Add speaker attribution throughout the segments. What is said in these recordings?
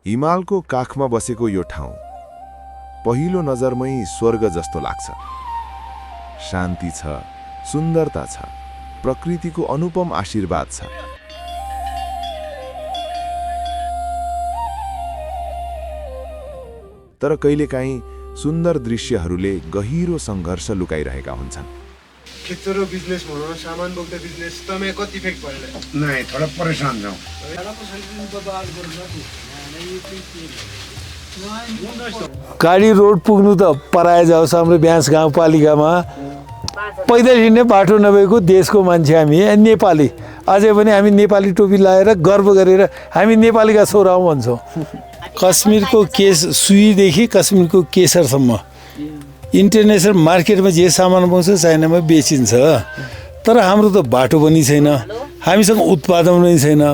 Speaker 1: हिमालको काखमा बसेको यो ठाउँ पहिलो नजरमै स्वर्ग जस्तो लाग्छ। शान्ति छ, सुन्दरता छ, प्रकृतिको अनुपम आशीर्वाद छ। तर कहिलेकाहीँ सुन्दर दृश्यहरूले गहिरो सङ्घर्ष लुकाइरहेका हुन्छन्।
Speaker 2: खेतरो बिजनेस भनौँ न, सामान बोक्दा बिजनेस, तपाईँ कति इफेक्ट परेर?
Speaker 3: नहीं, थोड़ा परेशान छौँ।
Speaker 4: गाडी रोड पुग्नु त पराए जाओस्। हाम्रो ब्यास गाउँपालिकामा पैदल हिँड्ने बाटो नभएको देशको मान्छे हामी नेपाली। अझै पनि हामी नेपाली टोपी लगाएर गर्व गरेर हामी नेपालीका छोरा हौँ भन्छौँ। कश्मीरको सुईदेखि कश्मीरको केसरसम्म इन्टरनेसनल मार्केटमा जे सामान पाउँछ चाइनामा बेचिन्छ। तर हाम्रो त बाटो पनि छैन, हामीसँग उत्पादन पनि छैन।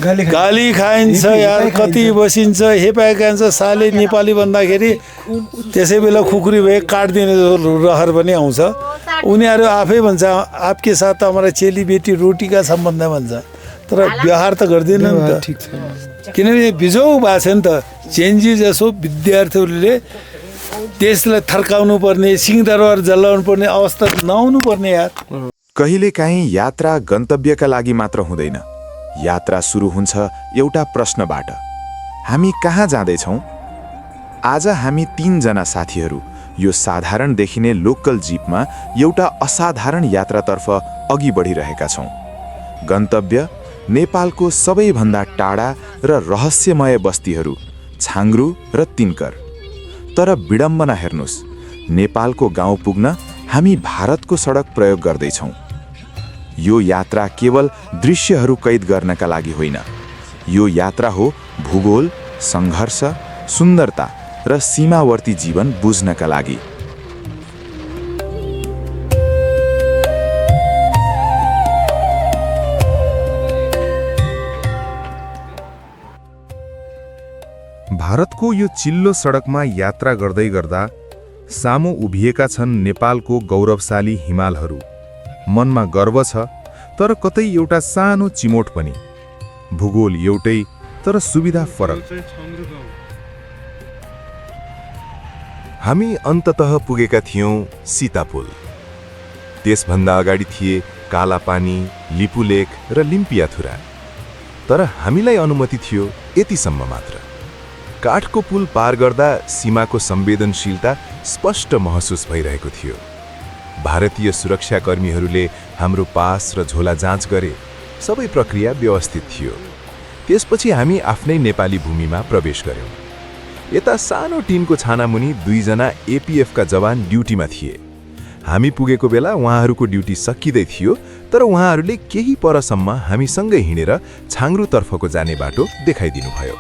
Speaker 4: गाली खाइन्छ यार, कति बसिन्छ, हेपाए खाइन्छ। साले नेपाली भन्दाखेरि त्यसै बेला खुकुरी भए काटिदिने रहर पनि आउँछ। उनीहरू आफै भन्छ आपके साथ त हमारा चेली बेटी रोटीका सम्बन्ध भन्छ। तर व्यवहार त गर्दैन नि त, ठिक छैन। किनभने बिजौ भएको छ नि त। चेन्जी जसो विद्यार्थीहरूले देशलाई थर्काउनु पर्ने, सिंहदरबार जलाउनु पर्ने अवस्था नआउनु पर्ने यार।
Speaker 1: कहिलेकाहीँ यात्रा गन्तव्यका लागि मात्र हुँदैन। यात्रा सुरु हुन्छ एउटा प्रश्नबाट, हामी कहाँ जाँदैछौँ? आज हामी 3 जना साथीहरू यो साधारण देखिने लोकल जीपमा एउटा असाधारण यात्रातर्फ अघि बढिरहेका छौँ। गन्तव्य नेपालको सबैभन्दा टाढा र रहस्यमय बस्तीहरू छाङ्ग्रु र तिनकर। तर विडम्बना हेर्नुस्, नेपालको गाउँ पुग्न हामी भारतको सडक प्रयोग गर्दैछौँ। यो यात्रा केवल दृश्यहरू कैद गर्नका लागि होइन, यो यात्रा हो भूगोल, सङ्घर्ष, सुन्दरता र सीमावर्ती जीवन बुझ्नका लागि। भारतको यो चिल्लो सडकमा यात्रा गर्दै गर्दा सामु उभिएका छन् नेपालको गौरवशाली हिमालहरू। मनमा गर्व छ, तर कतै एउटा सानो चिमोट पनि। भूगोल एउटै, तर सुविधा फरक। हामी अन्ततः पुगेका थियौं सीतापुल। त्यसभन्दा अगाडि थिए कालापानी, लिपुलेक र लिम्पियाथुरा। तर हामीलाई अनुमति थियो यतिसम्म मात्र। काठको पुल पार गर्दा सीमाको संवेदनशीलता स्पष्ट महसुस भइरहेको थियो। भारतीय सुरक्षाकर्मीहरूले हाम्रो पास र झोला जाँच गरे। सबै प्रक्रिया व्यवस्थित थियो। त्यसपछि हामी आफ्नै नेपाली भूमिमा प्रवेश गर्यौं। यता सानो टिनको छानामुनि 2 जना एपीएफका जवान ड्युटीमा थिए। हामी पुगेको बेला उहाँहरूको ड्युटी सकिँदै थियो, तर उहाँहरूले केही परसम्म हामीसँगै हिँडेर छाङ्ग्रुतर्फको जाने बाटो देखाइदिनुभयो।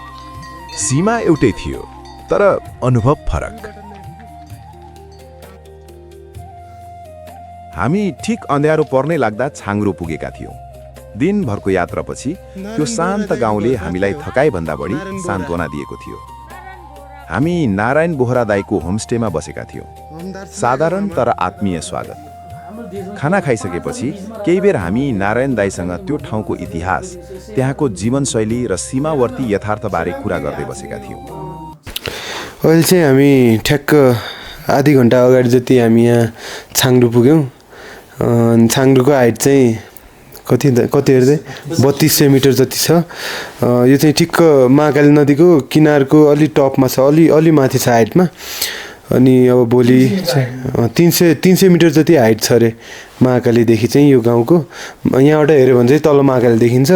Speaker 1: सीमा एउटै थियो, तर अनुभव फरक। हामी ठिक अँध्यारो पर्नै लाग्दा छाङ्ग्रु पुगेका थियौँ। दिनभरको यात्रापछि त्यो शान्त गाउँले हामीलाई थकाइभन्दा बढी सान्त्वना दिएको थियो। हामी नारायण बोहरा दाईको होमस्टेमा बसेका थियौँ। साधारण तर आत्मीय स्वागत। खाना खाइसकेपछि केही बेर हामी नारायण दाईसँग त्यो ठाउँको इतिहास, त्यहाँको जीवनशैली र सीमावर्ती यथार्थबारे कुरा गर्दै बसेका थियौँ।
Speaker 2: अहिले चाहिँ हामी ठ्याक्क आधी घन्टा अगाडि जति हामी यहाँ छाङ्ग्रु पुग्यौँ। छाङ्ग्रुको हाइट चाहिँ कति हेर्दै 3200 मिटर जति छ। यो चाहिँ ठिक्क महाकाली नदीको किनारको अलि टपमा छ, अलि माथि छ हाइटमा। अनि अब भोलि 300 मिटर जति हाइट छ अरे महाकालीदेखि चाहिँ यो गाउँको। यहाँबाट हेऱ्यो भने चाहिँ तल महाकाली देखिन्छ।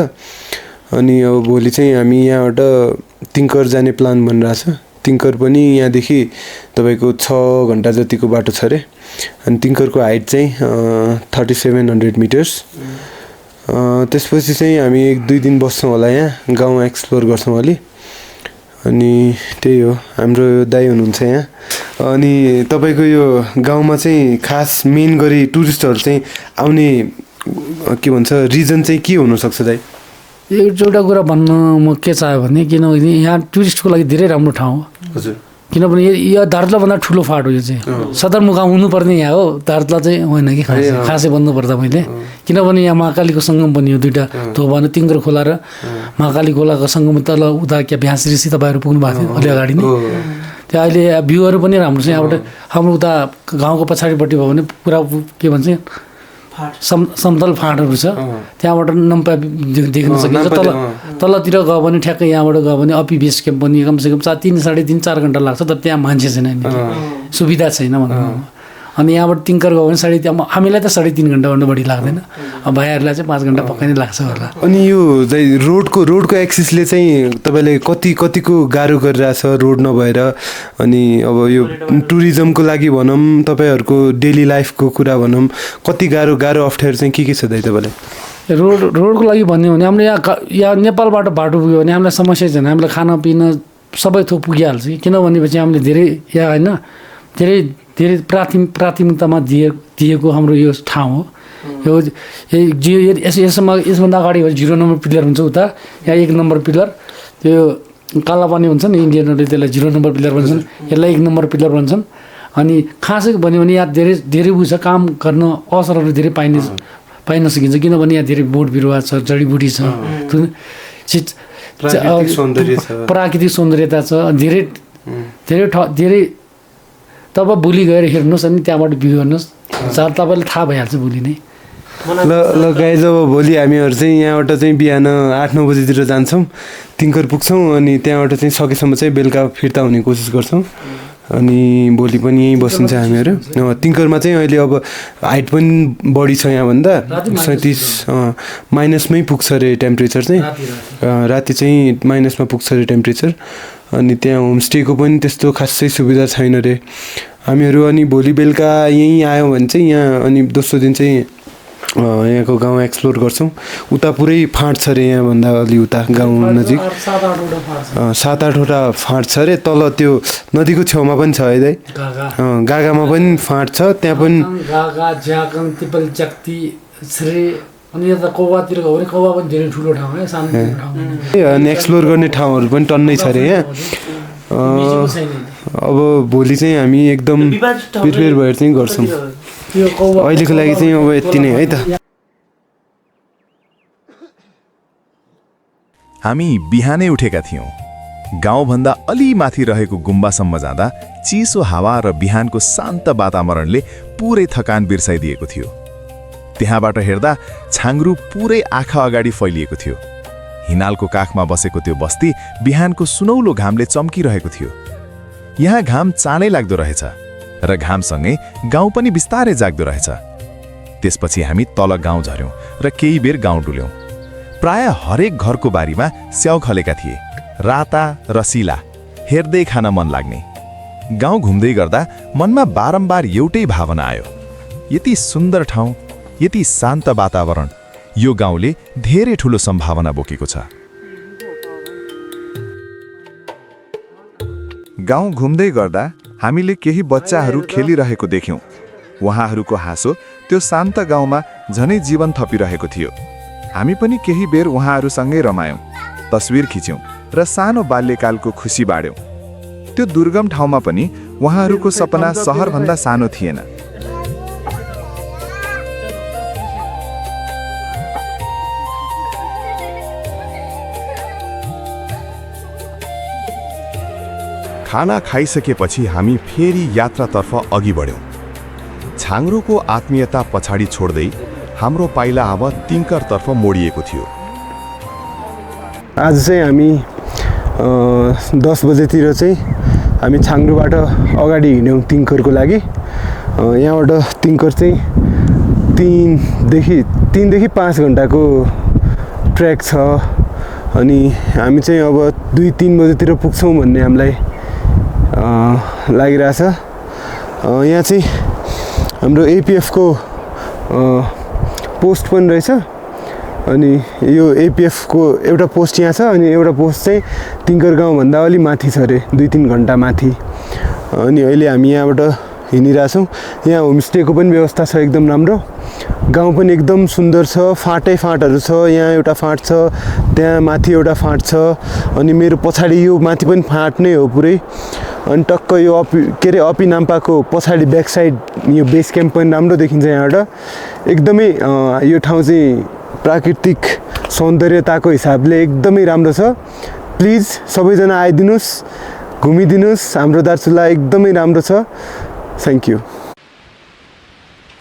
Speaker 2: अनि अब भोलि चाहिँ हामी यहाँबाट तिनकर जाने प्लान बनिरहेछ। तिनकर पनि यहाँदेखि तपाईँको 6 घन्टा जतिको बाटो छ अरे। अनि तिनकरको हाइट चाहिँ 3700 मिटर्स। त्यसपछि चाहिँ हामी 1-2 दिन बस्छौँ होला यहाँ, गाउँ एक्सप्लोर गर्छौँ अलि। अनि त्यही हो, हाम्रो दाइ हुनुहुन्छ यहाँ। अनि तपाईँको यो गाउँमा चाहिँ खास मेन गरी टुरिस्टहरू चाहिँ आउने के भन्छ रिजन चाहिँ के हुनसक्छ दाइ?
Speaker 5: एउटा कुरा भन्न म के चाह्यो भने, किनभने यहाँ टुरिस्टको लागि धेरै राम्रो ठाउँ हो।
Speaker 2: हजुर।
Speaker 3: किनभने यो दार्चुलाभन्दा ठुलो फाँट हो यो चाहिँ सदरमुकाम हुनुपर्ने यहाँ हो दार्चुला चाहिँ होइन कि खासै भन्नुपर्दा मैले किनभने यहाँ महाकालीको सङ्गम पनि हो दुईवटा त्यो भने तिङ्गर खोला र महाकाली खोलाको सङ्गम तल उता क्या भ्याँसऋषि तपाईँहरू पुग्नु भएको थियो अलि अगाडि नै त्यहाँ अहिले भ्यूहरू पनि राम्रो छ यहाँबाट हाम्रो उता गाउँको पछाडिपट्टि भयो भने पुरा के भन्छ समतल फाँटहरू छ त्यहाँबाट नम्पा देख्न सकिन्छ तलतिर गयो भने ठ्याक्कै यहाँबाट गयो भने अपी बेस क्याम्प पनि कमसेकम 3 साढे 3 4 घन्टा लाग्छ तर त्यहाँ मान्छे छैन सुविधा छैन भनौँ अनि यहाँबाट तिङ्कर गयो भने हामीलाई त 3.5 घन्टाभन्दा बढी लाग्दैन भाइहरूलाई चाहिँ 5 घन्टा पक्कै नै लाग्छ होला
Speaker 2: अनि यो चाहिँ रोडको एक्सेसले चाहिँ तपाईँले कतिको गाह्रो गरिरहेछ रोड नभएर अनि अब यो टुरिज्मको लागि भनौँ तपाईँहरूको डेली लाइफको कुरा भनौँ कति गाह्रो अप्ठ्यारो चाहिँ के छ दाइ तपाईँलाई
Speaker 3: रोडको लागि भन्यो भने हामीले यहाँ नेपालबाट बाटो पुग्यो भने हामीलाई समस्या छैन हामीलाई खानापिना सबै थोक पुगिहाल्छ किन भनेपछि हामीले धेरै यहाँ होइन धेरै प्राथमिकतामा दिएको हाम्रो यो ठाउँ हो यसभन्दा अगाडि 0 नम्बर पिलर हुन्छ उता यहाँ 1 नम्बर पिलर त्यो कालापानी हुन्छ नि इन्डियनहरूले त्यसलाई 0 नम्बर पिलर भन्छन् यसलाई 1 नम्बर पिलर भन्छन् अनि खासै भन्यो भने यहाँ धेरै उयो छ काम गर्न अवसरहरू धेरै पाइन सकिन्छ किनभने यहाँ धेरै बोट बिरुवा छ जडीबुटी छ प्राकृतिक सौन्दर्यता छ धेरै तब भोलि गएर हेर्नुहोस् अनि त्यहाँबाट भ्यू हेर्नुहोस् तपाईँलाई थाहा भइहाल्छ भोलि नै
Speaker 2: ल गाइज अब भोलि हामीहरू चाहिँ यहाँबाट चाहिँ बिहान 8-9 बजीतिर जान्छौँ तिङ्कर पुग्छौँ अनि त्यहाँबाट चाहिँ सकेसम्म चाहिँ बेलुका फिर्ता हुने कोसिस गर्छौँ अनि भोलि पनि यहीँ बसिन्छ हामीहरू तिङ्करमा चाहिँ अहिले अब हाइट पनि बढी छ यहाँभन्दा 37 माइनसमै पुग्छ अरे टेम्परेचर चाहिँ राति चाहिँ माइनसमा पुग्छ अरे टेम्परेचर अनि त्यहाँ होमस्टेको पनि त्यस्तो खासै सुविधा छैन अरे हामीहरू अनि भोलि बेलुका यहीँ आयौँ भने चाहिँ यहाँ अनि दोस्रो दिन चाहिँ यहाँको गाउँ एक्सप्लोर गर्छौँ उता पुरै फाँट छ अरे यहाँभन्दा अलि उता गाउँ नजिक 7-8वटा फाँट छ अरे तल त्यो नदीको छेउमा पनि छ है दाइ गागामा पनि फाँट छ त्यहाँ पनि
Speaker 3: अनि यता कौवातिर गयो भने कौवा पनि धेरै ठुलो ठाउँ है सानो ठाउँ
Speaker 2: अनि एक्सप्लोर गर्ने ठाउँहरू पनि टन्नै छ अरे यहाँ अब भोलि चाहिँ हामी एकदम प्रिपेयर भएर चाहिँ गर्छौँ अहिलेको लागि चाहिँ अब यति नै है त
Speaker 1: हामी बिहानै उठेका थियौँ गाउँभन्दा अलि माथि रहेको गुम्बासम्म जाँदा चिसो हावा र बिहानको शान्त वातावरणले पुरै थकान बिर्साइदिएको थियो त्यहाँबाट हेर्दा छाङ्ग्रु पुरै आँखा अगाडि फैलिएको थियो हिनालको काखमा बसेको त्यो बस्ती बिहानको सुनौलो घामले चम्किरहेको थियो यहाँ घाम चाँडै लाग्दो रहेछ र घामसँगै गाउँ पनि बिस्तारै जाग्दो रहेछ त्यसपछि हामी तल गाउँ झर्यौँ र केही बेर गाउँ डुल्यौँ प्राय हरेक घरको बारीमा स्याउ खलेका थिए राता रसिला हेर्दै खान मन लाग्ने गाउँ घुम्दै गर्दा मनमा बारम्बार एउटै भावना आयो यति सुन्दर ठाउँ यति शान्त वातावरण यो गाउँले धेरै ठूलो सम्भावना बोकेको छ गाउँ घुम्दै गर्दा हामीले केही बच्चाहरू खेलिरहेको देख्यौं उहाँहरूको हाँसो त्यो शान्त गाउँमा झनै जीवन थपिरहेको थियो हामी पनि केही बेर उहाँहरूसँगै रमायौं तस्बिर खिच्यौं र सानो बाल्यकालको खुसी बाड्यौं त्यो दुर्गम ठाउँमा पनि उहाँहरूको सपना शहरभन्दा सानो थिएन खाना खाइसकेपछि हामी फेरि यात्रातर्फ अघि बढ्यौं छाङ्ग्रोको आत्मीयता पछाडि छोड्दै हाम्रो पाइला अब तिङ्करतर्फ मोडिएको थियो
Speaker 2: आज चाहिँ हामी 10 बजेतिर चाहिँ हामी छाङ्ग्रोबाट अगाडि हिँड्यौँ तिङ्करको लागि यहाँबाट तिङ्कर चाहिँ 3 देखि 5 घन्टाको ट्र्याक छ अनि हामी चाहिँ अब 2-3 बजेतिर पुग्छौँ भन्ने हामीलाई लागिरहेछ यहाँ चाहिँ हाम्रो एपिएफको पोस्ट पनि रहेछ अनि यो एपिएफको एउटा पोस्ट यहाँ छ अनि एउटा पोस्ट चाहिँ तिङ्कर गाउँभन्दा अलि माथि छ अरे 2-3 घन्टा माथि अनि अहिले हामी यहाँबाट हिँडिरहेछौँ यहाँ होमस्टेको पनि व्यवस्था छ एकदम राम्रो गाउँ पनि एकदम सुन्दर छ फाँटहरू छ यहाँ एउटा फाँट छ त्यहाँ माथि एउटा फाँट छ अनि मेरो पछाडि यो माथि पनि फाँट नै हो पुरै अनि टक्क यो के अरे अपी नाम्पाको पछाडि ब्याक साइड यो बेस क्याम्प पनि राम्रो देखिन्छ यहाँबाट एकदमै यो ठाउँ चाहिँ प्राकृतिक सौन्दर्यताको हिसाबले एकदमै राम्रो छ प्लिज सबैजना आइदिनुहोस् घुमिदिनुहोस् हाम्रो दार्चुला एकदमै राम्रो छ थ्याङ्क यू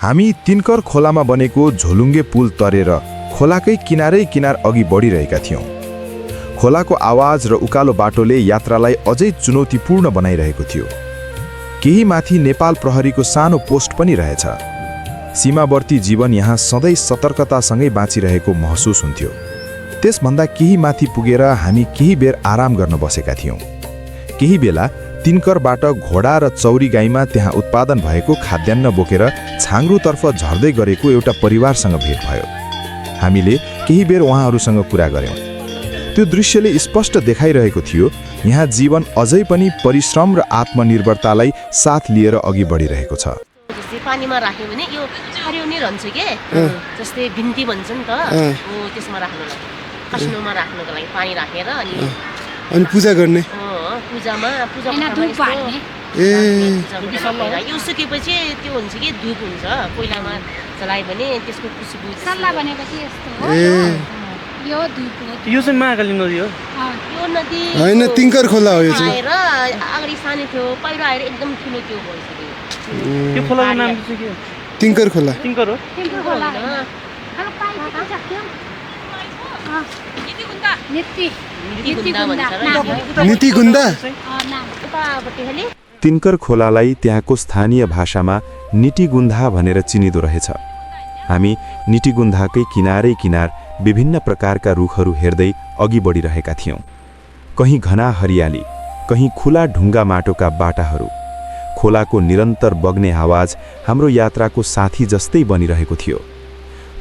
Speaker 1: हामी तिनकर खोलामा बनेको झोलुङ्गे पुल तरेर खोलाकै किनारै किनार अघि बढिरहेका थियौँ खोलाको आवाज र उकालो बाटोले यात्रालाई अझै चुनौतीपूर्ण बनाइरहेको थियो केही माथि नेपाल प्रहरीको सानो पोस्ट पनि रहेछ सीमावर्ती जीवन यहाँ सधैँ सतर्कतासँगै बाँचिरहेको महसुस हुन्थ्यो त्यसभन्दा केही माथि पुगेर हामी केही बेर आराम गर्न बसेका थियौँ केही बेला तिनकरबाट घोडा र चौरी गाईमा त्यहाँ उत्पादन भएको खाद्यान्न बोकेर छाङ्ग्रुतर्फ झर्दै गरेको एउटा परिवारसँग भेट भयो हामीले केही बेर उहाँहरूसँग कुरा गर्यौँ त्यो दृश्यले स्पष्ट देखाइरहेको थियो यहाँ जीवन अझै पनि परिश्रम र आत्मनिर्भरतालाई साथ लिएर अघि बढिरहेको छ
Speaker 5: जस्तै पानीमा राख्यो भने यो हरियो नै रहन्छ के जस्तै भिन्ती भन्छ नि त हो त्यसमा राख्नुलाई कस्नोमा राख्नुको लागि पानी राखेर
Speaker 2: अनि पूजा गर्ने
Speaker 5: पूजामा
Speaker 2: ए
Speaker 5: यो सुकेपछि त्यो हुन्छ कि धुप हुन्छ कोइलामा जलायो भने त्यसको खुसबु
Speaker 6: सल्ला भनेपछि यस्तो हो यो धुप हो
Speaker 3: यो चाहिँ महाकाली नदी हो
Speaker 5: यो नदी
Speaker 2: हैन तिनकर खोला हो यो चाहिँ
Speaker 5: आएर अगाडि सानो थियो पहिरो आएर एकदम ठुलो त्यो भइसक्यो
Speaker 3: यो खोलाको नाम चाहिँ के हो
Speaker 2: तिनकर खोला
Speaker 3: तिनकर हो
Speaker 6: तिम्रो होला हेलो पाइ के सक्यो
Speaker 2: नीति गुन्दा
Speaker 1: तिनकर खोलालाई त्यहाँको स्थानीय भाषामा निटिगुन्धा भनेर चिनिदो रहेछ हामी निटिगुन्धाकै किनारै किनार विभिन्न प्रकारका रुखहरू हेर्दै अघि बढिरहेका थियौँ कहीँ घना हरियाली कहीँ खुला ढुङ्गा माटोका बाटाहरू खोलाको निरन्तर बग्ने आवाज हाम्रो यात्राको साथी जस्तै बनिरहेको थियो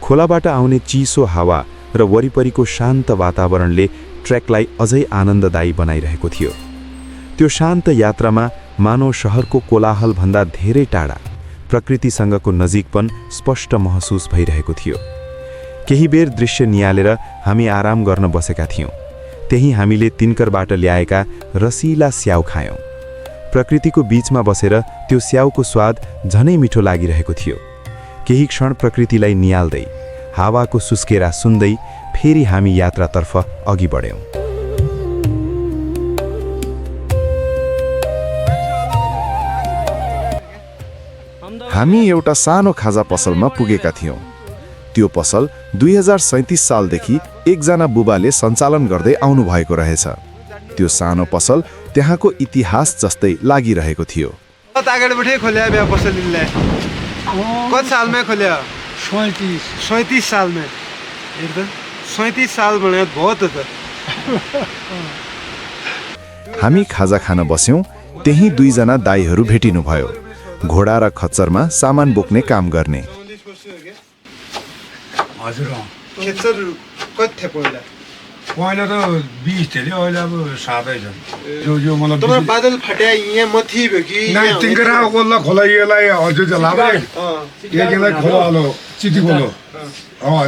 Speaker 1: खोलाबाट आउने चिसो हावा र वरिपरिको शान्त वातावरणले ट्रेकलाई अझै आनन्ददायी बनाइरहेको थियो त्यो शान्त यात्रामा मानव शहरको कोलाहलभन्दा धेरै टाढा प्रकृतिसँगको नजिकपन स्पष्ट महसुस भइरहेको थियो केही बेर दृश्य निहालेर हामी आराम गर्न बसेका थियौँ त्यही हामीले तिनकरबाट ल्याएका रसिला स्याउ खायौँ प्रकृतिको बीचमा बसेर त्यो स्याउको स्वाद झनै मिठो लागिरहेको थियो केही क्षण प्रकृतिलाई निहाल्दै हावाको सुस्केरा सुन्दै फेरि हामी यात्रातर्फ अघि बढ्यौँ हामी एउटा सानो खाजा पसलमा पुगेका थियौँ त्यो पसल 2037 सालदेखि एकजना बुबाले सञ्चालन गर्दै आउनुभएको रहेछ त्यो सानो पसल त्यहाँको इतिहास जस्तै लागिरहेको थियो
Speaker 2: अगाडिबाटै खोल्या बे पसलले कति सालमा खोल्या 37 सालमा एकदम 37 साल भने बहुत त
Speaker 1: हामी खाजा खान बस्यौँ त्यही दुईजना दाइहरू भेटिनु भयो घोडा र खच्चरमा सामान बोक्ने काम गर्ने
Speaker 7: हजुर
Speaker 2: खेचर कति थियो पहिला
Speaker 7: पहिला त 20 थियो अहिले अब 7 छन् जो मलाई
Speaker 2: तर बादल फट्या यहाँ मथि भयो कि
Speaker 7: नाइ तिनकरा गोल्ला खोला यसलाई हजुर जलाबे यसलाई खोला हालो चिटी खोलो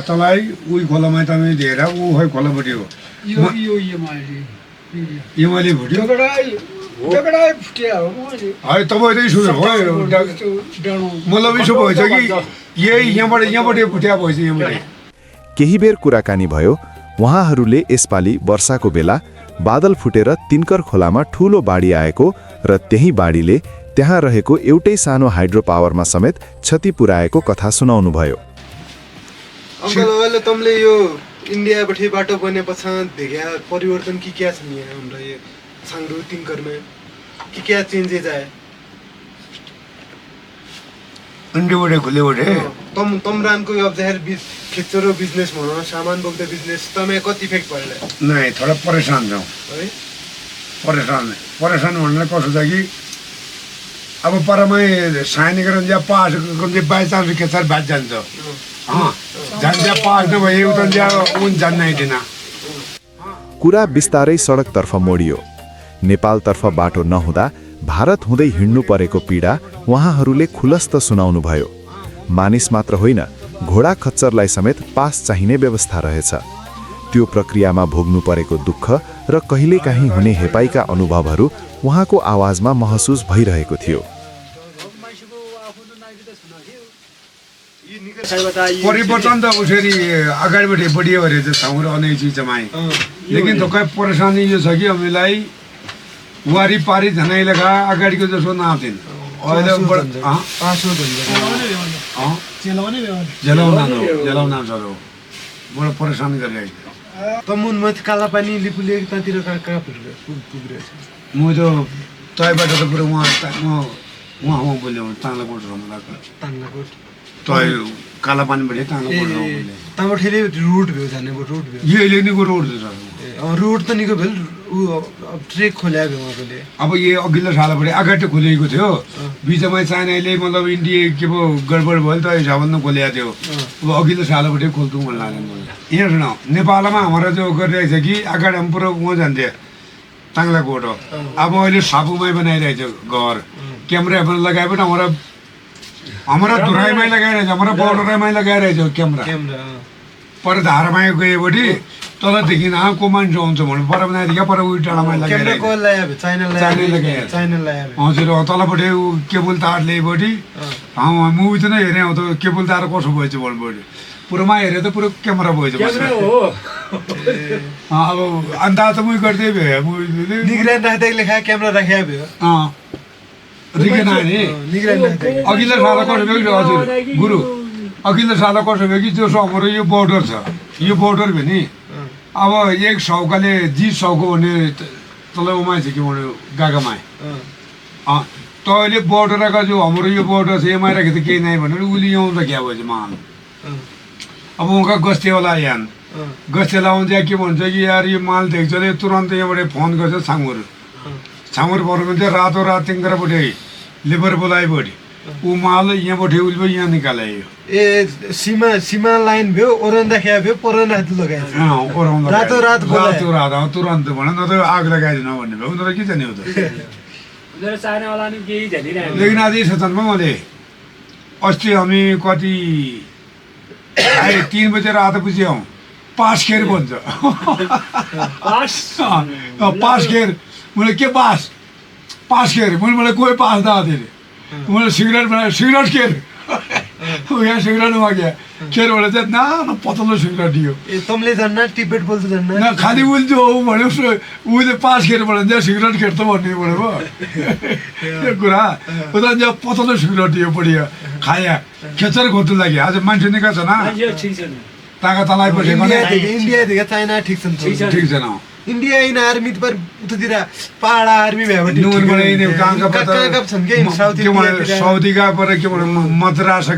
Speaker 7: तलाई उही खोलामा तपाईँ धेरै ऊ खै खोलापट्टि हो यो मैले भुट्यो
Speaker 4: जगडाइ फुट्या हो
Speaker 7: है तपाईँ चाहिँ सुन्नु मलाई विश्व भएछ कि यही यहाँबाट फुट्या भएछ यहाँबाट
Speaker 1: केही बेर कुराकानी भयो उहाँहरूले यसपालि वर्षाको बेला बादल फुटेर तिनकर खोलामा ठूलो बाढी आएको र त्यही बाढीले त्यहाँ रहेको एउटै सानो हाइड्रो पावरमा समेत क्षति पुर्याएको कथा सुनाउनुभयो
Speaker 2: अंकल अहिले तमले यो इन्डियाबाट बाटो बने पछाड भेग्या परिवर्तन के क्या छ नि हाम्रो यो छाङ्ग्रु तिनकरमा के क्या चेन्जेस आए
Speaker 7: इंडिया खुले
Speaker 2: तम रानको अब जाहिर खेचरो बिजनेस भनौँ सामान बोक्दा बिजनेस तपाईँ कति इफेक्ट भयो
Speaker 7: नहीं थोड़ा परेशान छौँ
Speaker 2: है
Speaker 7: परेशान भन्ने कसो छ कि अब परमै साइन गरेर जा पास बाई चान्स खेचार बाज जान्छ जान्छ पास नभए उता जा उन जान्न दिन
Speaker 1: कुरा बिस्तारै सडकतर्फ मोडियो नेपालतर्फ बाटो नहुँदा भारत हुँदै हिँड्नु परेको पीडा उहाँहरूले खुलस्त सुनाउनुभयो मानिस मात्र होइन घोडा खच्चरलाई समेत पास चाहिने व्यवस्था रहेछ त्यो प्रक्रियामा भोग्नु परेको दुःख र कहिलेकाहीँ हुने हेपाइका अनुभवहरू उहाँको आवाजमा महसुस भइरहेको थियो।
Speaker 7: परिवर्तन त उसरी अगाडिबाट बढियो भने चाहिँ ठाउँहरू अनेक चिज जमाएँ लेकिन त खै परेशानी यो छ कि हामीलाई वारिपारि झनै लगा अगाडिको जस्तो नाप्दैन अहिले जलाउन चलो बडो परेशानी गरिरहेको
Speaker 2: तमुन मत काला पानी लिपुले तातिर कहाँ पुगिरहेछ
Speaker 7: म त तयबाट त पुरा उहाँ बोल्यो ताङ्लाकोट
Speaker 2: ताङ्लाकोट
Speaker 7: तय काला पानीबाट ताङ्लाकोट
Speaker 2: ताबाट ठेले रोड भयो जाने रोड भयो
Speaker 7: यही निको रोड छ
Speaker 2: रोड त निको भेल ट्रेक खोल्या भयो उहाँले
Speaker 7: अब यो अघिल्लो सालबाट अगाडि खोलिएको थियो बिचमा चाइनाले मतलब इन्डिया के पो गडबड भयो त हिसाबमा खोलिएको थियो अब अघिल्लो सालबाटै खोल्थ्यौँ मन लाग्यो मलाई। यहाँ सुन नेपालमा हाम्रो जो गरिरहेछ कि अगाडि हामी पुरा उहाँ जान्थ्यो ताङ्लाकोट हो अब अहिले सापुमै बनाइरहेछ घर क्यामेरा लगाए पनि हमारा धुराईमै लगाइरहेछ हमारा बर्डरमै लगाइरहेछ क्यामेरा पर धारामा गएपछि तलदेखि को मान्छे आउँछ भने पर बनाइदियो पर उयो टाढामा लगाइरहेछ हजुर तलपट्टि केबुल तार ल्याएपछि मुभी त नै हेरेँ त केबुल तार कसो भएछ भनेपछि पुरोमा हेऱ्यो त पुरो क्यामेरा भएछ अब अन्दाज त मुभी गर्दै भयो
Speaker 2: निगरानी राख्दै लेखा क्यामेरा राखेको भयो
Speaker 7: अघिल्लो साल कसो भयो कि हजुर गुरु अघिल्लो साल कसो भयो कि जसो हाम्रो यो बोर्डर छ यो बोर्डर भयो नि अब 100काले जी100को भने तल उमाइ छ कि भन्यो गागामाई तैँले बोर्डरका जो हाम्रो यो बोर्डर छ एमआई राखेको त केही नै भनेर उसले आउँछ क्या भएछ माल अब उहाँका गस्तीवाला यान गस्तीवाला आउँछ के भन्छ कि यार यो माल देख्छ अरे तुरन्त यहाँबाट फोन गर्छ छाङ्गुर पर्नु चाहिँ रातोरात तिङ्गरपट्टि लेबर बोलाएपट्टि ऊ माल यहाँबाट उसले यहाँ निकाल्यो
Speaker 2: सीमा लाइन भयो ओरन राखेको भयो परन रात लगाएछ रातोरात
Speaker 7: तुरन्त भन न त आग लगाइदिनु भन्ने भयो उनीहरू के जाने हो त लेकिन आज सचनमा मैले अस्ति हामी कति 3 बजे रात पछि आउँ पास खेर भन्छ पास खेर मैले के पास खेर मैले कोही पास दा धेरै मैले सिगरेट बनाएँ सिगरेट खेर यहाँ सिगरेट माग्यो खेरबाट चाहिँ न पतलो सिगरेट दियो
Speaker 2: तमले जान्न टिपेट बोल्छ जान्न
Speaker 7: न खालि उसले जो हो भन्यो उसले पास खेरबाट चाहिँ सिगरेट खेर त भन्ने भनेको त्यो कुरा उता चाहिँ पतलो सिगरेट दियो बढियो खाया खेचर खोज्नु लाग्यो आज मान्छे निकाल्छ न ताका तलाई पछि
Speaker 2: इन्डियादेखि चाइना ठिक
Speaker 7: छैन
Speaker 2: इन्डिया इन आर्मी पर उतातिर पहाड आर्मी
Speaker 7: साउदीका पर के भन्नु मद्रासा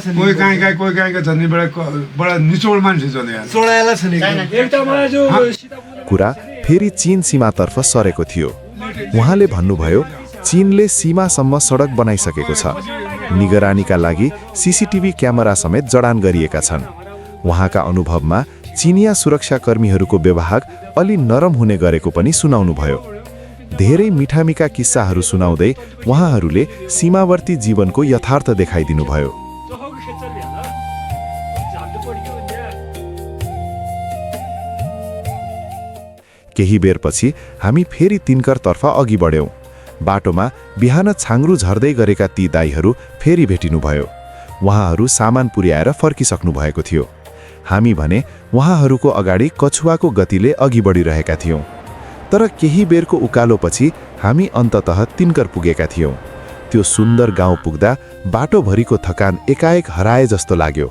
Speaker 7: छन् कोही कहीँ छन् बडा निचोड मान्छे छन्
Speaker 2: चोडाएला छन्
Speaker 1: कुरा फेरि चीन सीमातर्फ सरेको थियो। उहाँले भन्नुभयो चीनले सीमासम्म सडक बनाइसकेको छ, निगरानीका लागि सीसीटीभी क्यामेरा समेत जडान गरिएका छन्। उहाँका अनुभवमा चीनिया सुरक्षाकर्मीहरूको व्यवहार अलि नरम हुने गरेको पनि सुनाउनुभयो। धेरै मिठामीका किस्साहरू सुनाउँदै उहाँहरूले सीमावर्ती जीवनको यथार्थ देखाइदिनुभयो। केही बेरपछि हामी फेरि तिनकरतर्फ अघि बढ्यौं। बाटोमा बिहान छाङ्ग्रु झर्दै गरेका ती दाइहरू फेरि भेटिनुभयो। उहाँहरू सामान पुर्याएर फर्किसक्नु भएको थियो। हामी भने उहाँहरूको अगाडि कछुवाको गतिले अघि बढिरहेका थियौं। तर केही बेरको उकालोपछि हामी अन्ततः तिनकर पुगेका थियौं। त्यो सुन्दर गाउँ पुग्दा बाटोभरिको थकान एकाएक हराए जस्तो लाग्यो।